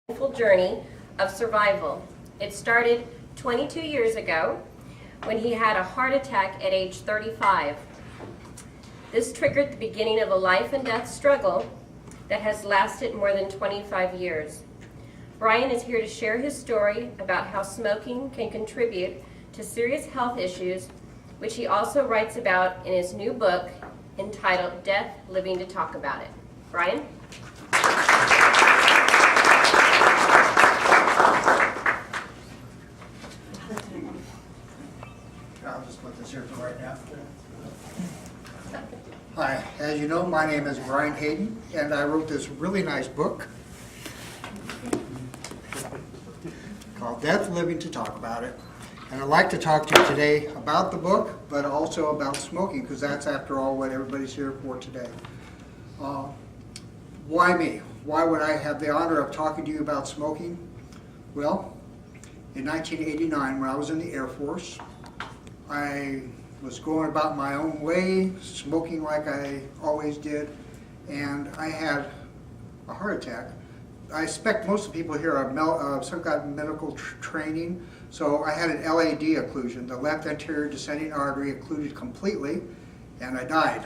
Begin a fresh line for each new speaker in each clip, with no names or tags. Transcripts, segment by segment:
painful journey of survival. It started 22 years ago when he had a heart attack at age 35. This triggered the beginning of a life and death struggle that has lasted more than 25 years. Brian is here to share his story about how smoking can contribute to serious health issues, which he also writes about in his new book entitled Death, Living to Talk About It. Brian?
I'll just put this here for right now. Hi, as you know, my name is Brian Hayden, and I wrote this really nice book called Death, Living to Talk About It. And I'd like to talk to you today about the book, but also about smoking, because that's, after all, what everybody's here for today. Why me? Why would I have the honor of talking to you about smoking? Well, in 1989, when I was in the Air Force, I was going about my own way, smoking like I always did, and I had a heart attack. I expect most of the people here are some kind of medical training, so I had an LAD occlusion. The left anterior descending artery occluded completely, and I died.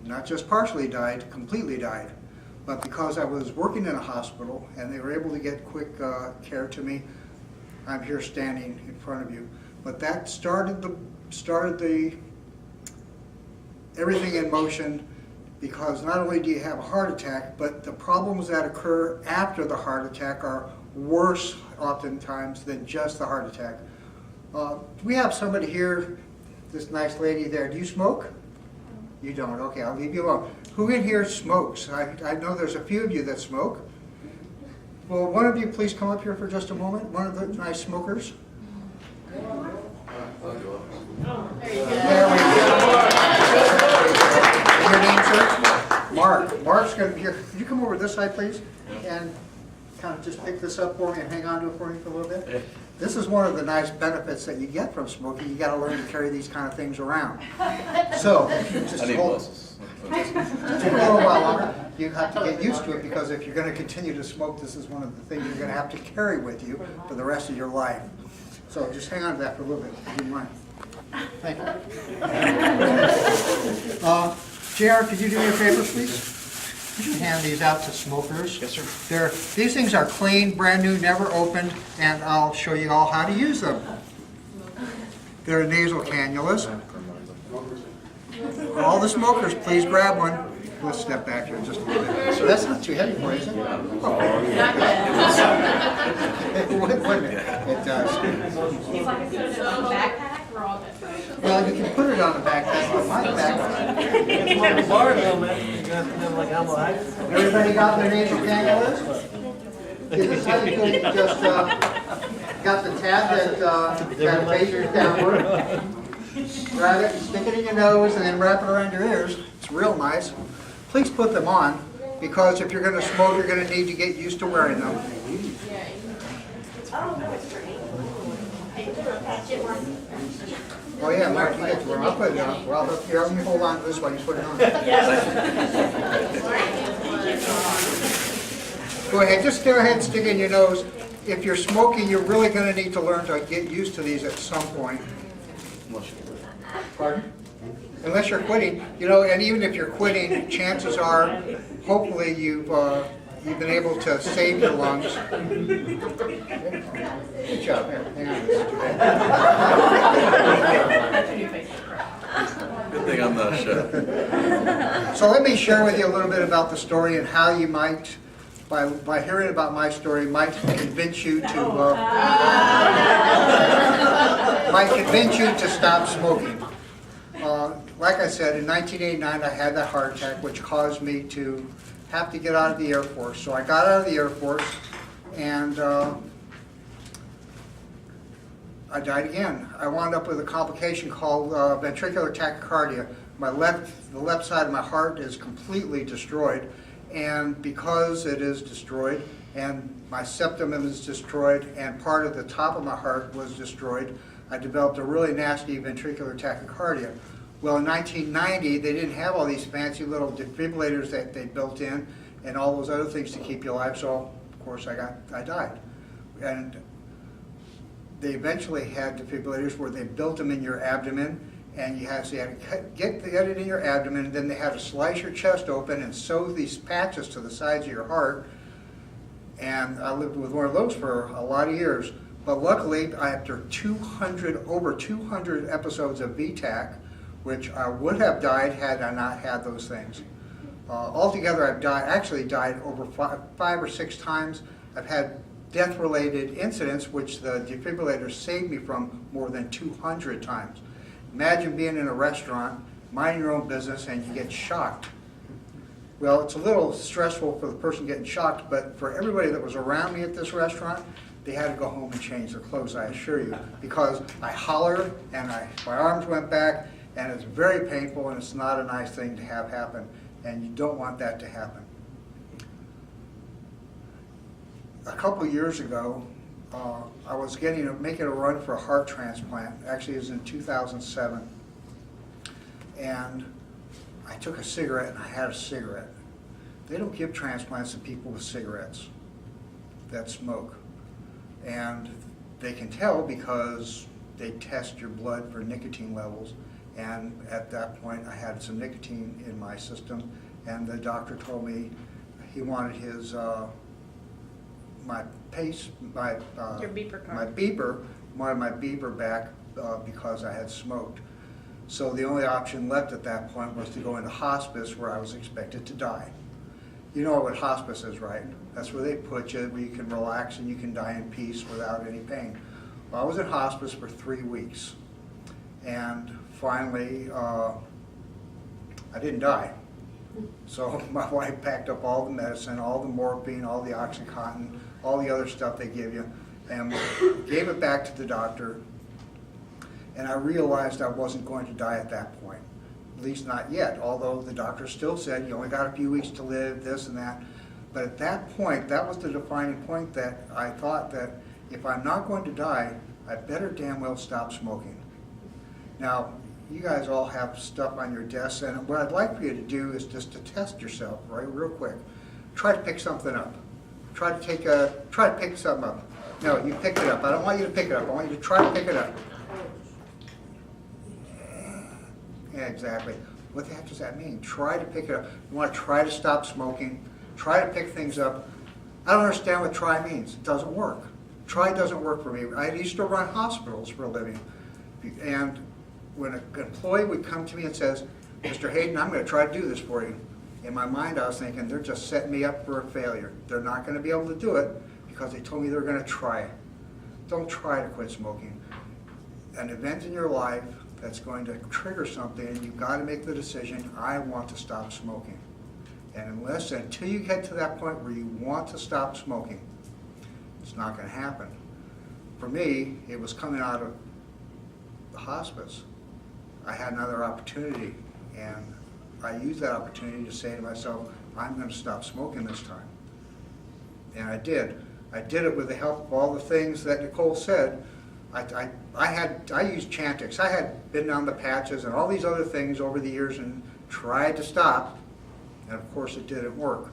Not just partially died, completely died. But because I was working in a hospital and they were able to get quick care to me, I'm here standing in front of you. But that started everything in motion, because not only do you have a heart attack, but the problems that occur after the heart attack are worse oftentimes than just the heart attack. We have somebody here, this nice lady there. Do you smoke? You don't? Okay, I'll leave you alone. Who in here smokes? I know there's a few of you that smoke. Will one of you please come up here for just a moment? One of the nice smokers. There we go. Your name, sir? Mark. Mark's going to be here. Could you come over this side, please? And kind of just pick this up for me and hang on to it for me for a little bit. This is one of the nice benefits that you get from smoking. You got to learn to carry these kind of things around. So, just hold a little while longer. You have to get used to it, because if you're going to continue to smoke, this is one of the things you're going to have to carry with you for the rest of your life. So just hang on to that for a little bit, if you don't mind. Thank you. JR, could you do me a favor, please? You can hand these out to smokers.
Yes, sir.
These things are clean, brand new, never opened, and I'll show you all how to use them. They're nasal cannulas. All the smokers, please grab one. Let's step back here just a little bit. So that's not too heavy for you, is it? Oh. Wouldn't it? It does.
It's like a backpack or all that.
Well, you can put it on the backpack, but my backpack. Everybody got their nasal cannulas? This is how you could just got the tab that faces downward. Grab it and stick it in your nose and then wrap it around your ears. It's real nice. Please put them on, because if you're going to smoke, you're going to need to get used to wearing them. Oh yeah, Mark, you get to wear them. I'll put it on. Well, here, let me hold on to this while you put it on. Go ahead, just go ahead and stick it in your nose. If you're smoking, you're really going to need to learn to get used to these at some point. Pardon? Unless you're quitting, and even if you're quitting, chances are, hopefully you've been able to save your lungs. Good job. Here, hang on.
Good thing I'm not shy.
So let me share with you a little bit about the story and how you might, by hearing about my story, might convince you to stop smoking. Like I said, in 1989, I had that heart attack, which caused me to have to get out of the Air Force. So I got out of the Air Force, and I died again. I wound up with a complication called ventricular tachycardia. The left side of my heart is completely destroyed, and because it is destroyed, and my septum is destroyed, and part of the top of my heart was destroyed, I developed a really nasty ventricular tachycardia. Well, in 1990, they didn't have all these fancy little defibrillators that they built in and all those other things to keep you alive. So, of course I died. And they eventually had defibrillators where they built them in your abdomen, and you had to get it in your abdomen, and then they had to slice your chest open and sew these patches to the sides of your heart. And I lived with one of those for a lot of years. But luckily, after over 200 episodes of VTAC, which I would have died had I not had those things. Altogether, I've actually died over five or six times. I've had death-related incidents, which the defibrillator saved me from more than 200 times. Imagine being in a restaurant, minding your own business, and you get shocked. Well, it's a little stressful for the person getting shocked, but for everybody that was around me at this restaurant, they had to go home and change their clothes, I assure you, because I hollered and my arms went back, and it's very painful, and it's not a nice thing to have happen, and you don't want that to happen. A couple years ago, I was making a run for a heart transplant. Actually, it was in 2007, and I took a cigarette, and I had a cigarette. They don't give transplants to people with cigarettes that smoke. And they can tell because they test your blood for nicotine levels. And at that point, I had some nicotine in my system, and the doctor told me he wanted his my beeper back because I had smoked. So the only option left at that point was to go into hospice, where I was expected to die. You know what hospice is, right? That's where they put you, where you can relax and you can die in peace without any pain. Well, I was in hospice for 3 weeks, and finally I didn't die. So my wife packed up all the medicine, all the morphine, all the OxyContin, all the other stuff they give you, and gave it back to the doctor. And I realized I wasn't going to die at that point, at least not yet, although the doctor still said, you only got a few weeks to live, this and that. But at that point, that was the defining point that I thought that if I'm not going to die, I better damn well stop smoking. Now, you guys all have stuff on your desks, and what I'd like for you to do is just to test yourself, right, real quick. Try to pick something up. Try to pick something up. No, you picked it up. I don't want you to pick it up. I want you to try to pick it up. Yeah, exactly. What the heck does that mean? Try to pick it up. You want to try to stop smoking. Try to pick things up. I don't understand what try means. It doesn't work. Try doesn't work for me. I used to run hospitals for a living. And when an employee would come to me and says, Mr. Hayden, I'm going to try to do this for you. In my mind, I was thinking, they're just setting me up for a failure. They're not going to be able to do it because they told me they're going to try it. Don't try to quit smoking. An event in your life that's going to trigger something, and you've got to make the decision, I want to stop smoking. And until you get to that point where you want to stop smoking, it's not going to happen. For me, it was coming out of the hospice. I had another opportunity, and I used that opportunity to say to myself, I'm going to stop smoking this time. And I did. I did it with the help of all the things that Nicole said. I used Chantix. I had been on the patches and all these other things over the years and tried to stop, and of course it didn't work.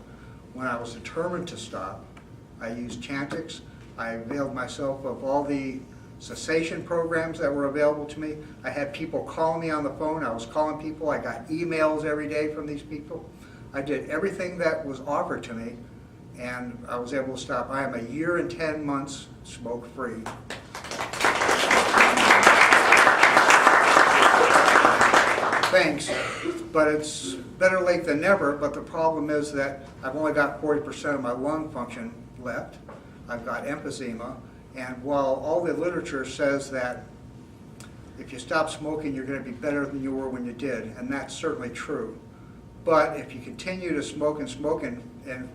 When I was determined to stop, I used Chantix. I availed myself of all the cessation programs that were available to me. I had people call me on the phone. I was calling people. I got emails every day from these people. I did everything that was offered to me, and I was able to stop. I am 1 year and 10 months smoke-free. Thanks, but it's better late than never. But the problem is that I've only got 40% of my lung function left. I've got emphysema, and while all the literature says that if you stop smoking, you're going to be better than you were when you did, and that's certainly true. But if you continue to smoke and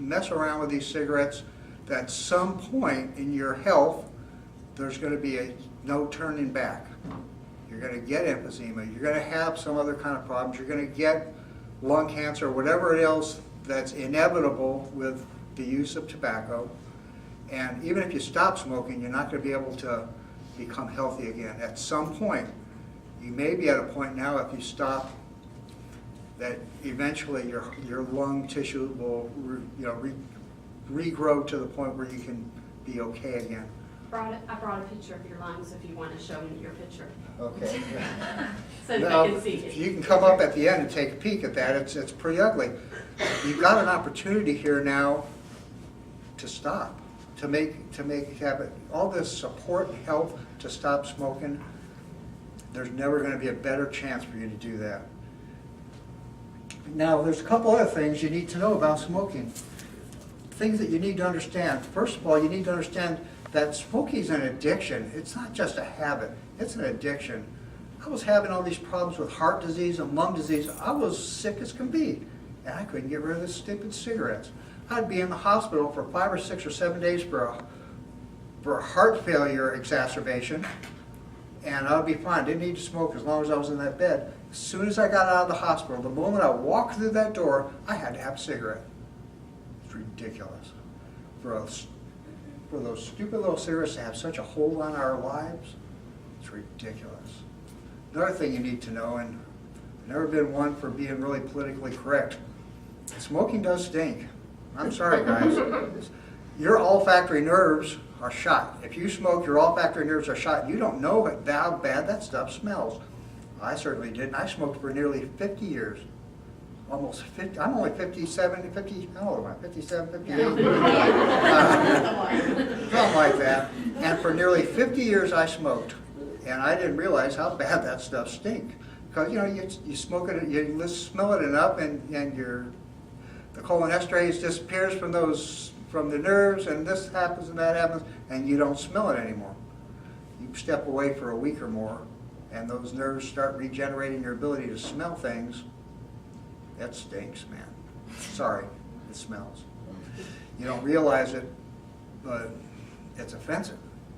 mess around with these cigarettes, at some point in your health, there's going to be no turning back. You're going to get emphysema. You're going to have some other kind of problems. You're going to get lung cancer, whatever else that's inevitable with the use of tobacco. And even if you stop smoking, you're not going to be able to become healthy again. At some point, you may be at a point now, if you stop, that eventually your lung tissue will regrow to the point where you can be okay again.
I brought a picture of your lungs if you want to show me your picture.
Okay.
So that
Now,
they can see
if
it.
you can come up at the end and take a peek at that, it's pretty ugly. You've got an opportunity here now to stop, to have it, all this support and help to stop smoking. There's never going to be a better chance for you to do that. Now, there's a couple other things you need to know about smoking. Things that you need to understand. First of all, you need to understand that smoking is an addiction. It's not just a habit, it's an addiction. I was having all these problems with heart disease and lung disease. I was sick as can be, and I couldn't get rid of the stupid cigarettes. I'd be in the hospital for 5 or 6 or 7 days for a heart failure exacerbation, and I'd be fine. Didn't need to smoke as long as I was in that bed. As soon as I got out of the hospital, the moment I walked through that door, I had to have a cigarette. It's ridiculous. For those stupid little cigarettes to have such a hold on our lives, it's ridiculous. Another thing you need to know, and I've never been one for being really politically correct, smoking does stink. I'm sorry, guys. Your olfactory nerves are shot. If you smoke, your olfactory nerves are shot. You don't know how bad that stuff smells. I certainly didn't. I smoked for nearly 50 years. Almost 50. I'm only 57, 50, how old am I? 57, 58? Something like that. And for nearly 50 years I smoked. And I didn't realize how bad that stuff stinks. Because, you know, you smoke it, you smell it enough, and the cholinesterase disappears from the nerves, and this happens and that happens, and you don't smell it anymore. You step away for a week or more, and those nerves start regenerating your ability to smell things. That stinks, man. Sorry, it smells. You don't realize it, but it's offensive.